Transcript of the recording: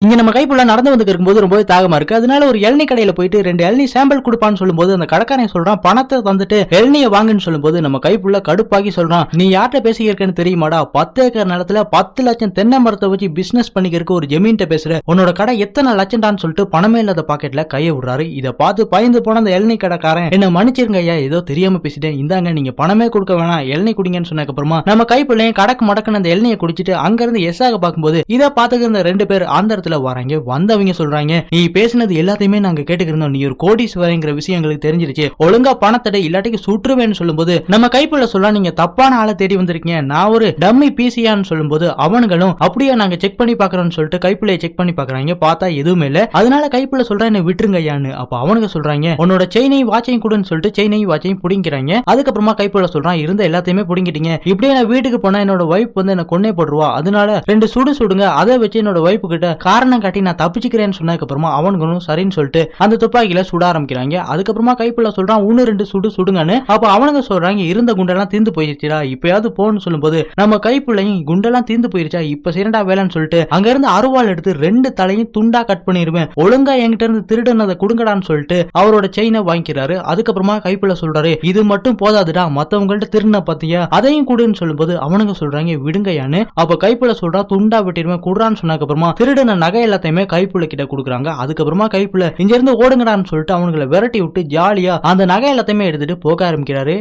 இங்க நம்ம கைப்புள்ள நடந்து வந்து இருக்கும்போது ரொம்பவே தாகமா இருக்கு. அதனால ஒரு இளநீ கடையில போயிட்டு 2 இளநீ சாம்பிள் குடுப்பான்னு சொல்லும்போது அந்த கடைக்காரன் சொல்றான் பணத்தை தந்துட்டு இளநீய வாங்குன்னு சொல்லும்போது நம்ம கைப்புள்ள கடுப்பாகி சொல்றான், நீ யார்கிட்ட பேசிக்கிறேன்னு தெரியுமாடா? 10 ஏக்கர் நிலத்துல 10 லட்சம் தென்னை மரத்தை வச்சு பிசினஸ் பண்ணிக்கிறதுக்கு ஒரு ஜமீன்ட்ட பேசுற, உன்னோட கடை எத்தனை லட்சம்டான்னு சொல்லிட்டு பணமே இல்லாத பாக்கெட்ல கைய விடுறாரு. இதை பார்த்து பயந்து போன அந்த இளநீ கடைக்காரன், என்ன மன்னிச்சிருங்க ஐயா, ஏதோ தெரியாம பேசிட்டேன், இந்தாங்க நீங்க பணமே கொடுக்க வேணாம், இளநீ குடிங்கன்னு சொன்னதுக்கு அப்புறமா நம்ம கைப்புள்ளையும் கடக்கு மடக்குன்னு அந்த இளநியை குடிச்சிட்டு அங்க இருந்து எஸ்ஸாக பார்க்கும்போது இதை பார்த்துக்க இந்த 2 பேர் ஆந்திரத்துல வராங்க. வந்தவங்க சொல்றாங்க, நீ பேசினது எல்லாத்தையுமே நாங்க கேட்டுக்கிருந்தோம், நீ ஒரு கோடீஸ்வரங்கிற விஷயம் எங்களுக்கு தெரிஞ்சிருச்சு, ஒழுங்கா பணத்தடை இல்லாட்டிக்கு சுற்றுவேன்னு சொல்லும்போது நம்ம கைப்புள்ள சொல்ல, நீங்க தப்பான ஆளை தேடி வந்திருக்கீங்க, நான் ஒரு டம்மி பிசியான்னு சொல்லும்போது அவனுங்களும் அப்படியே நாங்க செக் பண்ணி பாக்குறோம்னு சொல்லிட்டு கைப்புள்ளைய செக் பண்ணி பாக்குறாங்க. பார்த்தா எதுவுமே இல்ல. அதனால கைப்புள்ள சொல்ற, என்ன விட்டுருங்க ஐயான்னு. அப்ப அவனுங்க சொல்றாங்க, உன்னோட செயினையும் வாட்சையும் கொடுன்னு சொல்லிட்டு செயினையும் வாட்சையும் புடிங்கிறாங்க. அதுக்கப்புறமா கைப்புள்ள சொல்றான், இருந்த எல்லாத்தையுமே புடிங்கிட்டீங்க, இப்படியே நான் வீட்டுக்கு போனா என்னோட வைஃப் வந்து என்ன கொன்னே போடுவா, அதனால 2 சுடு சுடுங்க, அதை வச்சு என்னோட வைஃப் கிட்ட காரணம் காட்டி நான் தப்பிச்சுக்கிறேன்னு சொன்னதுக்கு அப்புறமா அவனுங்களும் சரின்னு சொல்லிட்டு அந்த துப்பாக்கியில சுட ஆரம்பிக்கிறாங்க. அதுக்கப்புறமா கைப்புள்ள சொல்றான், 1 2 சுடு சுடுங்கன்னு. அப்ப அவனுங்க சொல்றாங்க, இருந்த குண்டெல்லாம் தீந்து போயிருச்சுடா, இப்பயாவது போன்னு சொல்லும்போது நம்ம கைப்புள்ளையும் குண்டெல்லாம் தீந்து போயிருச்சா, இப்ப சிறண்டா வேலைன்னு சொல்லிட்டு அங்க இருந்து அருவாள் எடுத்து 2 தலையும் துண்டா கட் பண்ணிருவேன், ஒழுங்கா என்கிட்ட இருந்து திருடுனதை கொடுங்கடான்னு சொல்லிட்டு அவரோட செயினை வாங்கிக்கிறாரு. அதுக்கப்புறமா கைப்புள்ள சொல்றாரு, இது மட்டும் போதாதுடா, மத்தவங்கள்ட்ட திருடின பத்தியா, அதையும் கொடுன்னு சொல்லும்போது அவனுங்க சொல்றாங்க, விடுங்கயான்னு. அப்ப கைப்புள்ள சொல்றா, துண்டா விட்டிருவேன் குடுறான்னு சொன்னதுக்கு அப்புறமா திருடின நகை எல்லாத்தையுமே கைப்புள்ள கிட்ட கொடுக்குறாங்க. அதுக்கப்புறமா கைப்புள்ள இங்க இருந்து ஓடுங்கடான்னு சொல்லிட்டு அவங்களை விரட்டி விட்டு ஜாலியா அந்த நகை எல்லாத்தையுமே எடுத்துட்டு போக ஆரம்பிக்கிறாரு.